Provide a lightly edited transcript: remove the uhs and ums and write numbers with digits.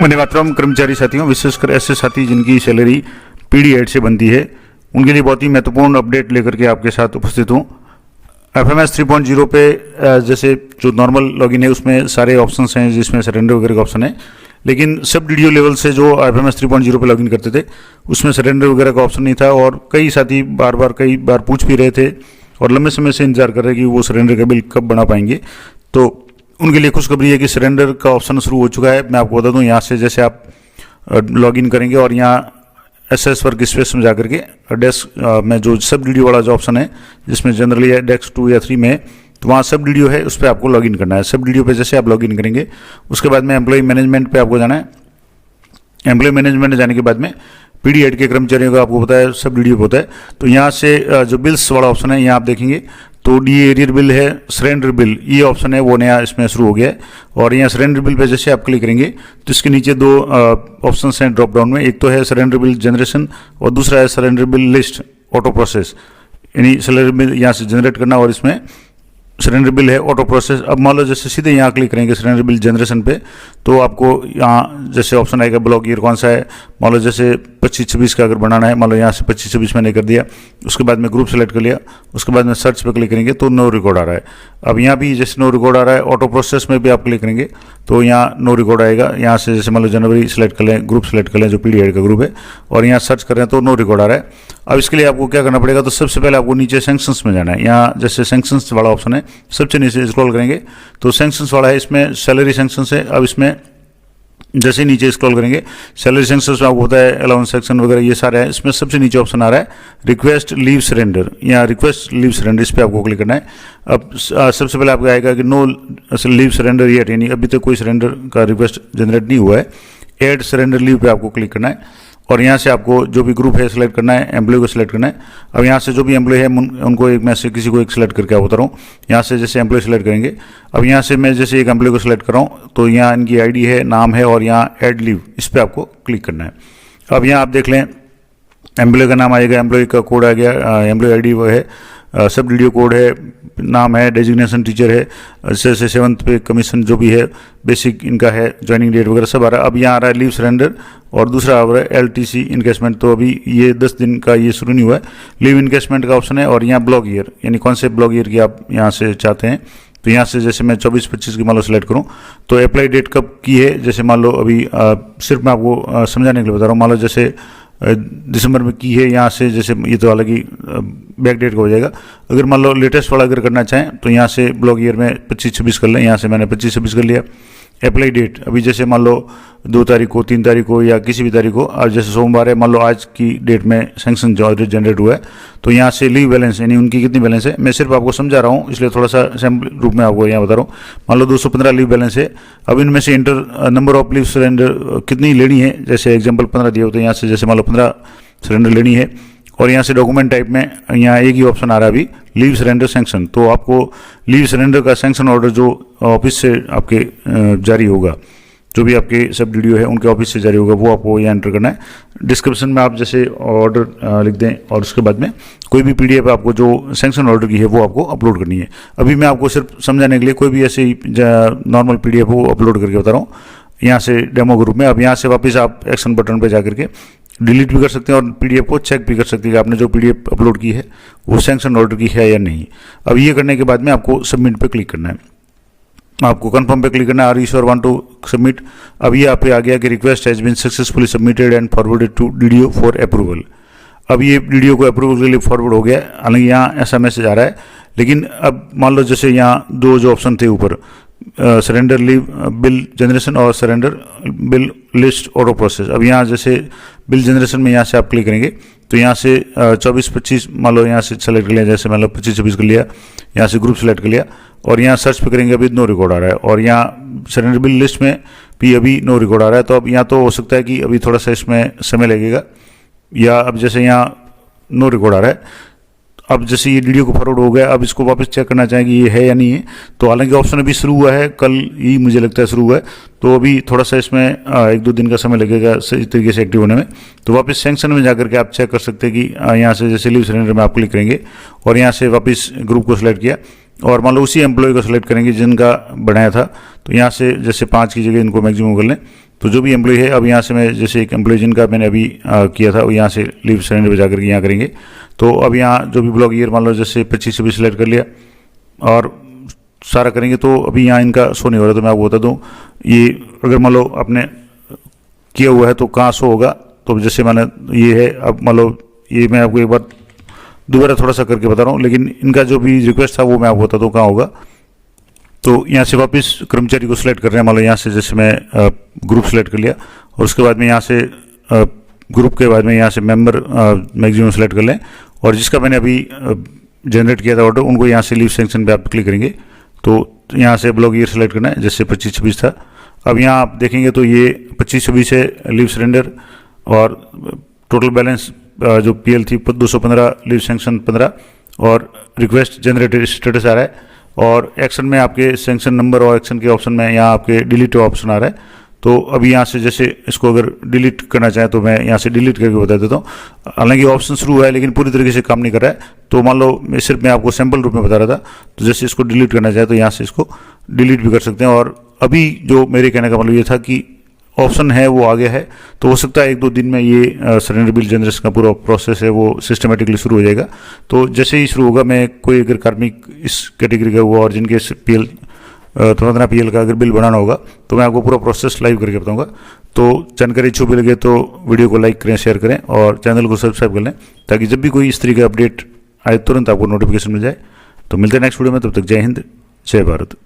वंदे मातरम। कर्मचारी साथियों, विशेषकर ऐसे साथी जिनकी सैलरी पीडी एड से बनती है, उनके लिए बहुत ही महत्वपूर्ण अपडेट लेकर के आपके साथ उपस्थित हूँ। FMS 3.0 पे जैसे जो नॉर्मल लॉगिन है उसमें सारे ऑप्शंस हैं, जिसमें सरेंडर वगैरह का ऑप्शन है, लेकिन सब DDO लेवल से जो FMS 3.0 पे लॉगिन करते थे उसमें सरेंडर वगैरह का ऑप्शन नहीं था। और कई साथी कई बार पूछ भी रहे थे और लंबे समय से इंतजार कर रहे कि वो सरेंडर का बिल कब बना पाएंगे। तो उनके लिए खुशखबरी है कि सरेंडर का ऑप्शन शुरू हो चुका है। मैं आपको बता दूं, यहाँ से जैसे आप लॉगिन करेंगे और यहाँ SS वर्क स्पेस में जाकर के डेस्क में जो सब DDO वाला जो ऑप्शन है, जिसमें जनरली है डेस्क 2 या 3 में, तो वहाँ सब DDO है, उस पर आपको लॉगिन करना है। सब DDO पे जैसे आप लॉगिन करेंगे उसके बाद में एम्प्लॉय मैनेजमेंट पे आपको जाना है। एम्प्लॉय मैनेजमेंट जाने के बाद में पीडी एड के कर्मचारियों का आपको पता है सब DDO पे होता है। तो यहाँ से जो बिल्स वाला ऑप्शन है, यहाँ आप देखेंगे तो DA एरियर बिल है, सरेंडर बिल, ये ऑप्शन है वो नया इसमें शुरू हो गया है। और यहाँ सरेंडर बिल पे जैसे आप क्लिक करेंगे तो इसके नीचे दो ऑप्शंस हैं ड्रॉप डाउन में। एक तो है सरेंडर बिल जनरेशन और दूसरा है surrender bill list auto process, यानी सरेंडर बिल यहाँ से जनरेट करना और इसमें सरेंडर बिल है ऑटो प्रोसेस। अब मान लो जैसे सीधे यहाँ क्लिक करेंगे सरेंडर बिल जनरेशन पे, तो आपको यहाँ जैसे ऑप्शन आएगा ब्लॉक ईयर कौन सा है। मान लो जैसे 25-26 का अगर बनाना है, मान लो यहाँ से 25-26 मैंने कर दिया, उसके बाद में ग्रुप सेलेक्ट कर लिया, उसके बाद में सर्च पे क्लिक करेंगे तो नो रिकॉर्ड आ रहा है। अब यहाँ भी जैसे नो रिकॉर्ड आ रहा है, ऑटो प्रोसेस में भी आप क्लिक करेंगे तो यहाँ नो रिकॉर्ड आएगा। यहाँ से जैसे मान लो जनवरी सेलेक्ट कर लें, ग्रुप सेलेक्ट कर लें जो पीडी एड का ग्रुप है, और यहाँ सर्च कर रहे हैं तो नो रिकॉर्ड आ रहा है। अब इसके लिए आपको क्या करना पड़ेगा, तो सबसे पहले आपको नीचे सैंक्शंस में जाना है। यहाँ जैसे सैंक्शंस वाला ऑप्शन है, सबसे नीचे स्क्रॉल करेंगे तो सैंक्शंस वाला है, इसमें सैलरी सैंक्शंस है। अब इसमें जैसे नीचे स्क्रॉल करेंगे सैलरी सैंक्शंस में आपको होता है अलाउंस सेक्शन वगैरह, ये सारे हैं। इसमें सबसे नीचे ऑप्शन आ रहा है रिक्वेस्ट लीव सरेंडर, यहाँ रिक्वेस्ट लीव सरेंडर, इस पर आपको क्लिक करना है। अब सबसे पहले आपको आएगा कि नो लीव सरेंडर येट, यानी अभी तक कोई सरेंडर का रिक्वेस्ट जनरेट नहीं हुआ है। ऐड सरेंडर लीव पे आपको क्लिक करना है और यहाँ से आपको जो भी ग्रुप है सिलेक्ट करना है, एम्प्लॉय को सिलेक्ट करना है। अब यहाँ से जो भी एम्प्लॉय है उनको एक, मैं से किसी को एक सिलेक्ट करके आप बता रहा हूँ। यहाँ से जैसे एम्प्लॉय सिलेक्ट करेंगे, अब यहाँ से मैं जैसे एक एम्प्लॉय को सिलेक्ट कर रहा हूँ तो यहाँ इनकी ID है, नाम है और यहाँ ऐड लीव, इस पर आपको क्लिक करना है। अब यहाँ आप देख लें एम्प्लॉय का नाम आएगा, एम्प्लॉय का कोड आ गया, एम्प्लॉय ID वो है, सब DDO कोड है, नाम है, डेजिग्नेशन टीचर है, जैसे 7th पे कमीशन जो भी है, बेसिक इनका है, ज्वाइनिंग डेट वगैरह सब आ रहा है। अब यहाँ आ रहा है लीव सरेंडर और दूसरा आ रहा है LTC इनकेशमेंट, तो अभी ये 10 दिन का ये शुरू नहीं हुआ है। लीव इनकेशमेंट का ऑप्शन है और यहाँ ब्लॉक ईयर, यानी कौन से ब्लॉक ईयर की आप यहाँ से चाहते हैं। तो यहाँ से जैसे मैं 24-25 की मान लो सेलेक्ट करूँ तो अप्लाई डेट कब की है, जैसे मान लो अभी सिर्फ मैं आपको समझाने के लिए बता रहा हूँ, मान लो जैसे दिसंबर में की है, यहाँ से जैसे ये तो अलग ही बैक डेट का हो जाएगा। अगर मान लो लेटेस्ट वाला अगर करना चाहें तो यहाँ से ब्लॉक ईयर में 25-26 कर लें, यहाँ से मैंने 25-26 कर लिया। अप्लाई डेट अभी जैसे मान लो 2 तारीख को, 3 तारीख को या किसी भी तारीख को, आज जैसे सोमवार है, मान लो आज की डेट में सैंक्शन जनरेट हुआ है, तो यहाँ से लीव बैलेंस यानी उनकी कितनी बैलेंस है, मैं सिर्फ आपको समझा रहा हूँ इसलिए थोड़ा सा सैम्पल रूप में आपको यहाँ बता रहा हूँ। मान लो 215 लीव बैलेंस है। अब इनमें से inter number of leave surrender कितनी लेनी है, जैसे एग्जाम्पल 15 दिए होते हैं, यहाँ से जैसे मान लो 15 सरेंडर लेनी है। और यहाँ से डॉक्यूमेंट टाइप में यहाँ एक ही ऑप्शन आ रहा है अभी, लीव सरेंडर सैंक्शन। तो आपको लीव सरेंडर का सैंक्शन ऑर्डर जो ऑफिस से आपके जारी होगा, जो भी आपके सब DDO है उनके ऑफिस से जारी होगा, वो आपको यहाँ एंटर करना है। डिस्क्रिप्शन में आप जैसे ऑर्डर लिख दें और उसके बाद में कोई भी PDF आपको जो सैंक्शन ऑर्डर की है वो आपको अपलोड करनी है। अभी मैं आपको सिर्फ समझाने के लिए कोई भी ऐसे ही नॉर्मल PDF वो अपलोड करके बता रहा हूँ यहाँ से डेमो ग्रुप में। अब यहाँ से वापस आप एक्शन बटन पर जाकर के डिलीट भी कर सकते हैं और PDF को चेक भी कर सकते हैं कि आपने जो PDF अपलोड की है वो सैंक्शन ऑर्डर की है या नहीं। अब ये करने के बाद में आपको सबमिट पे क्लिक करना है, आपको कंफर्म पे क्लिक करना है, are you sure want to submit. अब ये आप पे आ गया कि request has been successfully submitted and forwarded to DDO for approval. अब ये DDO को अप्रूवल के लिए फॉरवर्ड हो गया, हालांकि यहाँ ऐसा मैसेज आ रहा है। लेकिन अब मान लो जैसे यहाँ दो जो ऑप्शन थे ऊपर, सरेंडर लीव बिल जनरेशन और surrender bill list auto process. अब यहाँ जैसे बिल जनरेशन में यहाँ से आप क्लिक करेंगे तो यहाँ से 24-25 मान लो यहाँ से सेलेक्ट कर लिया, जैसे मान लो 25-26 कर लिया, यहाँ से ग्रुप सेलेक्ट कर लिया और यहाँ सर्च पे करेंगे, अभी नो रिकॉर्ड आ रहा है। और यहाँ सरेंडर बिल लिस्ट में भी अभी नो रिकॉर्ड आ रहा है। तो अब यहाँ तो हो सकता है कि अभी थोड़ा सा इसमें समय लगेगा, या अब जैसे यहाँ नो रिकॉर्ड आ रहा है, अब जैसे ये DDO को फॉरवर्ड हो गया, अब इसको वापस चेक करना चाहेंगे ये है या नहीं है। तो हालांकि ऑप्शन अभी शुरू हुआ है, कल ही मुझे लगता है शुरू हुआ है, तो अभी थोड़ा सा इसमें 1-2 दिन का समय लगेगा सही तरीके से एक्टिव होने में। तो वापस सैंक्शन में जाकर के आप चेक कर सकते हैं कि यहाँ से जैसे लीव सरेंडर में आप क्लिक करेंगे और यहाँ से वापस ग्रुप को सिलेक्ट किया और मान लो उसी एम्प्लॉय को सेलेक्ट करेंगे जिनका बनाया था, तो यहाँ से जैसे 5 की जगह इनको मैक्सिमम कर लें, तो जो भी एम्प्लॉय है, अब यहाँ से मैं जैसे एक एम्प्लॉय जिनका मैंने अभी किया था, वो यहाँ से लीव सरेंडर पे जाकर के यहाँ करेंगे। तो अब यहाँ जो भी ब्लॉक ईयर मान लो जैसे 25-26 सेलेक्ट कर लिया और सारा करेंगे, तो अभी यहाँ इनका शो नहीं हो रहा। तो मैं आपको बता दूँ, ये अगर मान लो आपने किया हुआ है तो कहाँ शो होगा। तो जैसे मैंने ये है, अब मान लो ये मैं आपको एक बार दोबारा थोड़ा सा करके बता रहा हूँ, लेकिन इनका जो भी रिक्वेस्ट था वो मैं आपको बता दूँ कहाँ होगा। तो यहाँ से वापस कर्मचारी को सिलेक्ट कर रहे हैं, मान लो यहाँ से जैसे मैं ग्रुप सेलेक्ट कर लिया और उसके बाद में यहाँ से ग्रुप के बाद में यहाँ से मेंबर मैक्सिमम सेलेक्ट कर लें, और जिसका मैंने अभी जनरेट किया था ऑर्डर, उनको यहाँ से लीव सेक्शन पे आप क्लिक करेंगे। तो यहाँ से ब्लॉक ईयर सेलेक्ट करना है, जैसे 25-26 था। अब यहाँ आप देखेंगे तो ये 25-26 है लीव सरेंडर, और टोटल बैलेंस जो पीएल थी 215, लीव सैंक्शन 15, और रिक्वेस्ट जनरेटेड स्टेटस आ रहा है। और एक्शन में आपके सैंक्शन नंबर और एक्शन के ऑप्शन में यहाँ आपके डिलीट ऑप्शन आ रहा है। तो अभी यहाँ से जैसे इसको अगर डिलीट करना चाहें तो मैं यहाँ से डिलीट करके बता देता हूँ। हालांकि ऑप्शन शुरू है लेकिन पूरी तरीके से काम नहीं कर रहा है। तो मान लो सिर्फ मैं आपको सैम्पल रूप में बता रहा था, तो जैसे इसको डिलीट करना चाहे तो यहाँ से इसको डिलीट भी कर सकते हैं। और अभी जो मेरे कहने का मतलब ये था कि ऑप्शन है वो आ गया है, तो हो सकता है 1-2 दिन में ये सरेंडर बिल जनरेशन का पूरा प्रोसेस है वो सिस्टमेटिकली शुरू हो जाएगा। तो जैसे ही शुरू होगा, मैं कोई अगर कार्मिक इस कैटेगरी का हुआ और जिनके पीएल 15 पीएल का अगर बिल बनाना होगा, तो मैं आपको पूरा प्रोसेस लाइव करके बताऊंगा। तो जानकारी अच्छी लगे तो वीडियो को लाइक करें, शेयर करें और चैनल को सब्सक्राइब कर लें, ताकि जब भी कोई इस तरीके का अपडेट आए तुरंत आपको नोटिफिकेशन मिल जाए। तो मिलते हैं नेक्स्ट वीडियो में, तब तक जय हिंद, जय भारत।